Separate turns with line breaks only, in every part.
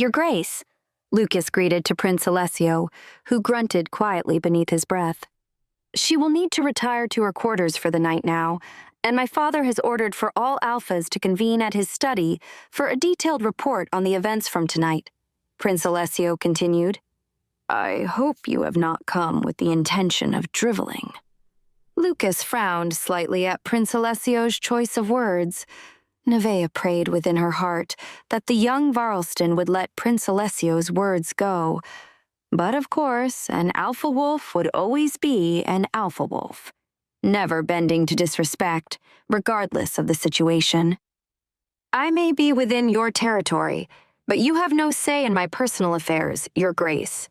Your Grace," Lucas greeted to Prince Allesio, who grunted quietly beneath his breath. "She will need to retire to her quarters for the night now, and my father has ordered for all alphas to convene at his study for a detailed report on the events from tonight," Prince Allesio continued. "I hope you have not come with the intention of driveling." Lucas frowned slightly at Prince Allesio's choice of words. Nivea prayed within her heart that the young Varlston would let Prince Allesio's words go. But of course, an alpha wolf would always be an alpha wolf, never bending to disrespect, regardless of the situation. "I may be within your territory, but you have no say in my personal affairs, Your Grace.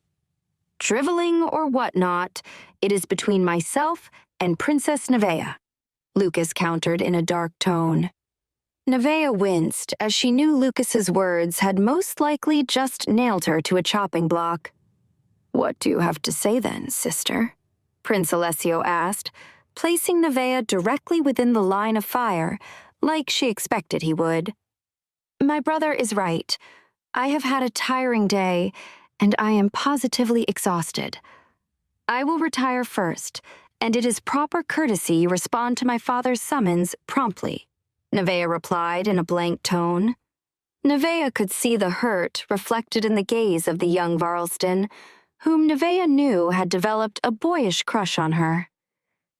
Driveling or whatnot, it is between myself and Princess Nivea," Lucas countered in a dark tone. Nivea winced as she knew Lucas's words had most likely just nailed her to a chopping block. "What do you have to say then, sister?" Prince Allesio asked, placing Nivea directly within the line of fire, like she expected he would. "My brother is right. I have had a tiring day, and I am positively exhausted. I will retire first, and it is proper courtesy you respond to my father's summons promptly," Nivea replied in a blank tone. Nivea could see the hurt reflected in the gaze of the young Varlston, whom Nivea knew had developed a boyish crush on her.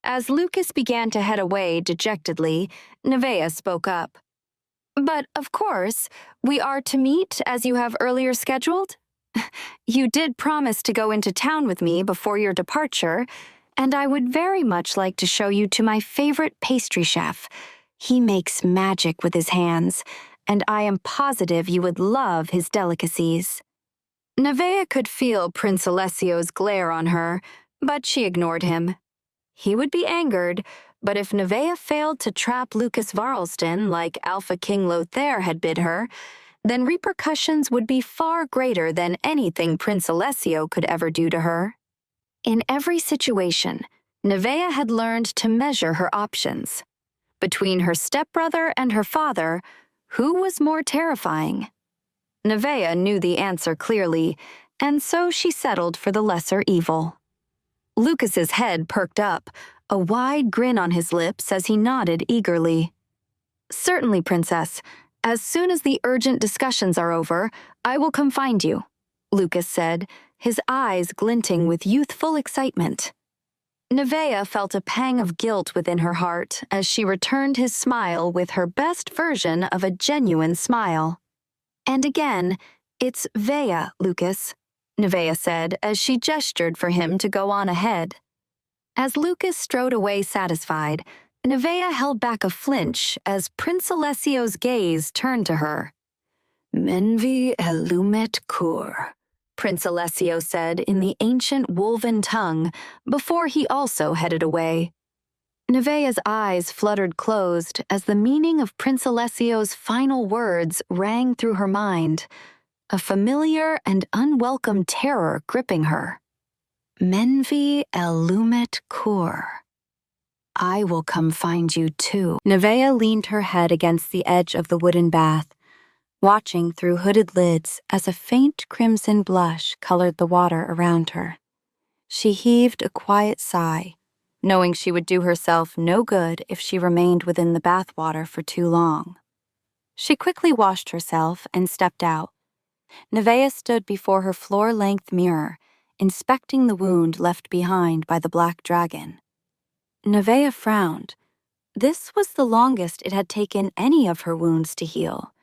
As Lucas began to head away dejectedly, Nivea spoke up. "But, of course, we are to meet as you have earlier scheduled? You did promise to go into town with me before your departure, and I would very much like to show you to my favorite pastry chef. He makes magic with his hands, and I am positive you would love his delicacies." Nivea could feel Prince Allesio's glare on her, but she ignored him. He would be angered, but if Nivea failed to trap Lucas Varlston like Alpha King Lothair had bid her, then repercussions would be far greater than anything Prince Allesio could ever do to her. In every situation, Nivea had learned to measure her options. Between her stepbrother and her father, who was more terrifying? Nivea knew the answer clearly, and so she settled for the lesser evil. Lucas's head perked up, a wide grin on his lips as he nodded eagerly. "Certainly, Princess. As soon as the urgent discussions are over, I will come find you," Lucas said, his eyes glinting with youthful excitement. Nivea felt a pang of guilt within her heart as she returned his smile with her best version of a genuine smile. "And again, it's Vea, Lucas," Nivea said as she gestured for him to go on ahead. As Lucas strode away satisfied, Nivea held back a flinch as Prince Allesio's gaze turned to her. "Menvi elumet cur," Prince Allesio said in the ancient woven tongue before he also headed away. Nivea's eyes fluttered closed as the meaning of Prince Allesio's final words rang through her mind, a familiar and unwelcome terror gripping her. "Menvi elumet cur. I will come find you too." Nivea leaned her head against the edge of the wooden bath, watching through hooded lids as a faint crimson blush colored the water around her. She heaved a quiet sigh, knowing she would do herself no good if she remained within the bathwater for too long. She quickly washed herself and stepped out. Nivea stood before her floor-length mirror, inspecting the wound left behind by the black dragon. Nivea frowned. This was the longest it had taken any of her wounds to heal.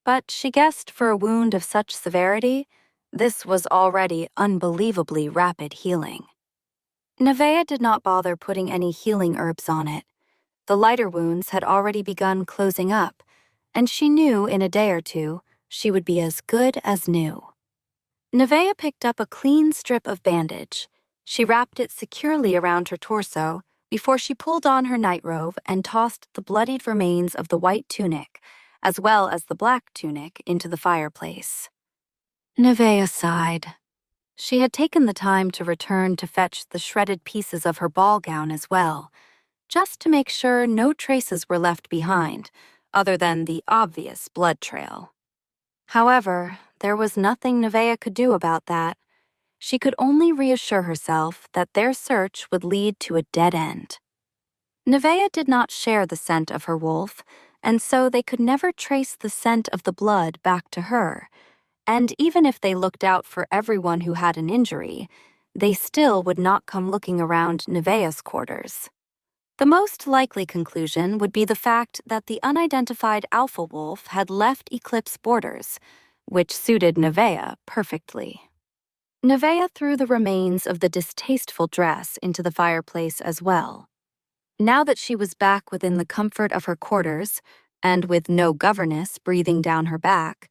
But she guessed for a wound of such severity, this was already unbelievably rapid healing. Nivea did not bother putting any healing herbs on it. The lighter wounds had already begun closing up, and she knew in a day or two she would be as good as new. Nivea picked up a clean strip of bandage. She wrapped it securely around her torso before she pulled on her nightrobe and tossed the bloodied remains of the white tunic, as well as the black tunic, into the fireplace. Nivea sighed. She had taken the time to return to fetch the shredded pieces of her ball gown as well, just to make sure no traces were left behind, other than the obvious blood trail. However, there was nothing Nivea could do about that. She could only reassure herself that their search would lead to a dead end. Nivea did not share the scent of her wolf, and so they could never trace the scent of the blood back to her. And even if they looked out for everyone who had an injury, they still would not come looking around Nivea's quarters. The most likely conclusion would be the fact that the unidentified alpha wolf had left Eclipse borders, which suited Nivea perfectly. Nivea threw the remains of the distasteful dress into the fireplace as well. Now that she was back within the comfort of her quarters, and with no governess breathing down her back,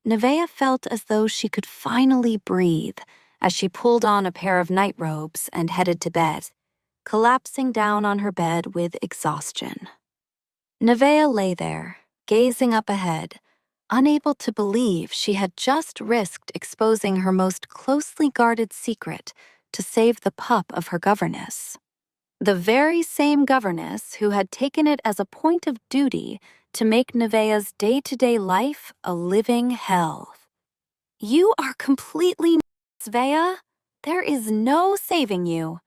Nivea felt as though she could finally breathe as she pulled on a pair of night robes and headed to bed, collapsing down on her bed with exhaustion. Nivea lay there, gazing up ahead, unable to believe she had just risked exposing her most closely guarded secret to save the pup of her governess. The very same governess who had taken it as a point of duty to make Nivea's day-to-day life a living hell. "You are completely nuts, Nivea. There is no saving you,"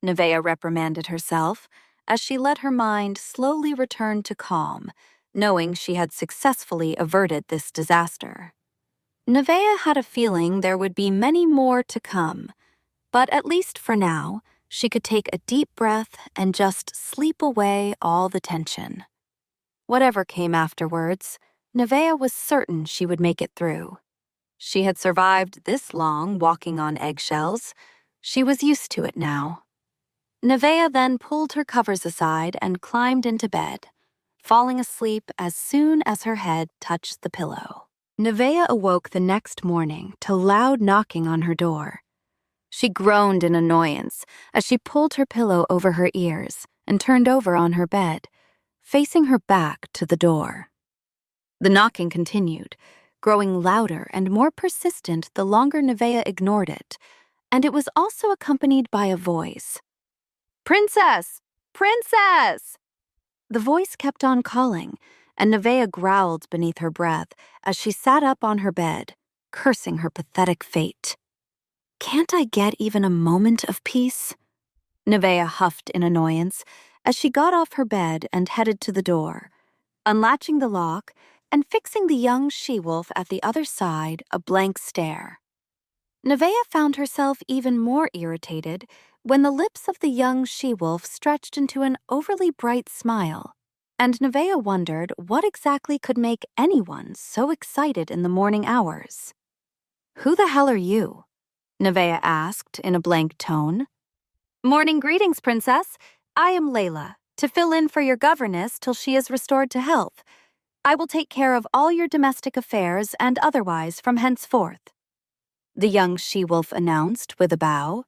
Nivea reprimanded herself as she let her mind slowly return to calm, knowing she had successfully averted this disaster. Nivea had a feeling there would be many more to come, but at least for now, she could take a deep breath and just sleep away all the tension. Whatever came afterwards, Nivea was certain she would make it through. She had survived this long walking on eggshells. She was used to it now. Nivea then pulled her covers aside and climbed into bed, falling asleep as soon as her head touched the pillow. Nivea awoke the next morning to loud knocking on her door. She groaned in annoyance as she pulled her pillow over her ears and turned over on her bed, facing her back to the door. The knocking continued, growing louder and more persistent the longer Nivea ignored it, and it was also accompanied by a voice. "Princess! Princess!" The voice kept on calling, and Nivea growled beneath her breath as she sat up on her bed, cursing her pathetic fate. "Can't I get even a moment of peace?" Nivea huffed in annoyance as she got off her bed and headed to the door, unlatching the lock and fixing the young she-wolf at the other side a blank stare. Nivea found herself even more irritated when the lips of the young she-wolf stretched into an overly bright smile, and Nivea wondered what exactly could make anyone so excited in the morning hours. "Who the hell are you?" Nivea asked in a blank tone. "Morning greetings, Princess. I am Layla, to fill in for your governess till she is restored to health. I will take care of all your domestic affairs and otherwise from henceforth," the young she-wolf announced with a bow.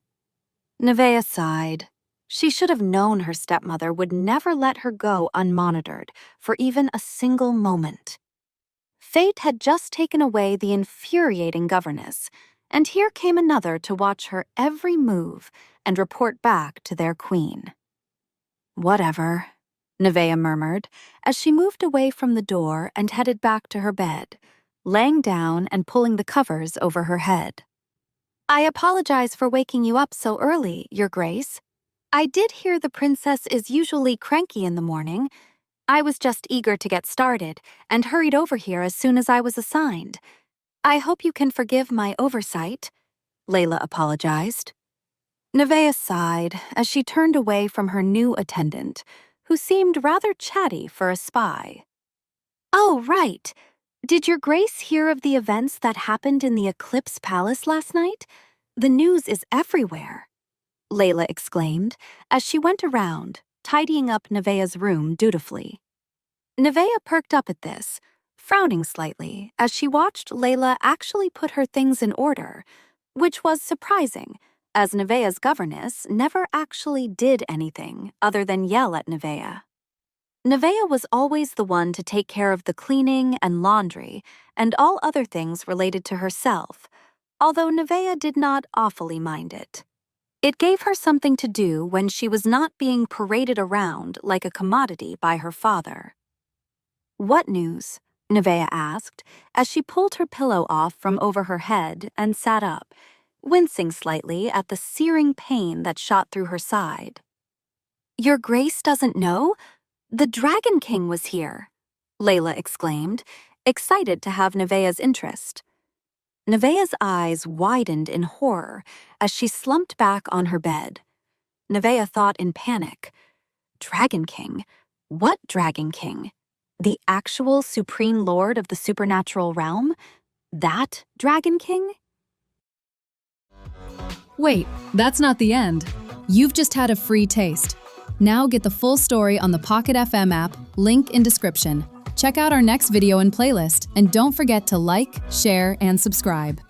Nivea sighed. She should have known her stepmother would never let her go unmonitored for even a single moment. Fate had just taken away the infuriating governess, and here came another to watch her every move and report back to their queen. "Whatever," Nivea murmured as she moved away from the door and headed back to her bed, laying down and pulling the covers over her head. "I apologize for waking you up so early, Your Grace. I did hear the princess is usually cranky in the morning. I was just eager to get started and hurried over here as soon as I was assigned. I hope you can forgive my oversight," Layla apologized. Nivea sighed as she turned away from her new attendant, who seemed rather chatty for a spy. "Oh, right. Did Your Grace hear of the events that happened in the Eclipse Palace last night? The news is everywhere," Layla exclaimed as she went around, tidying up Nivea's room dutifully. Nivea perked up at this, frowning slightly as she watched Layla actually put her things in order, which was surprising, as Nivea's governess never actually did anything other than yell at Nivea. Nivea was always the one to take care of the cleaning and laundry and all other things related to herself, although Nivea did not awfully mind it. It gave her something to do when she was not being paraded around like a commodity by her father. "What news?" Nivea asked, as she pulled her pillow off from over her head and sat up, wincing slightly at the searing pain that shot through her side. "Your Grace doesn't know? The Dragon King was here," Layla exclaimed, excited to have Nivea's interest. Nivea's eyes widened in horror as she slumped back on her bed. Nivea thought in panic. Dragon King? What Dragon King? The actual supreme lord of the supernatural realm? That Dragon King?
Wait, that's not the end. You've just had a free taste. Now get the full story on the Pocket FM app, link in description. Check out our next video and playlist, and don't forget to like, share, and subscribe.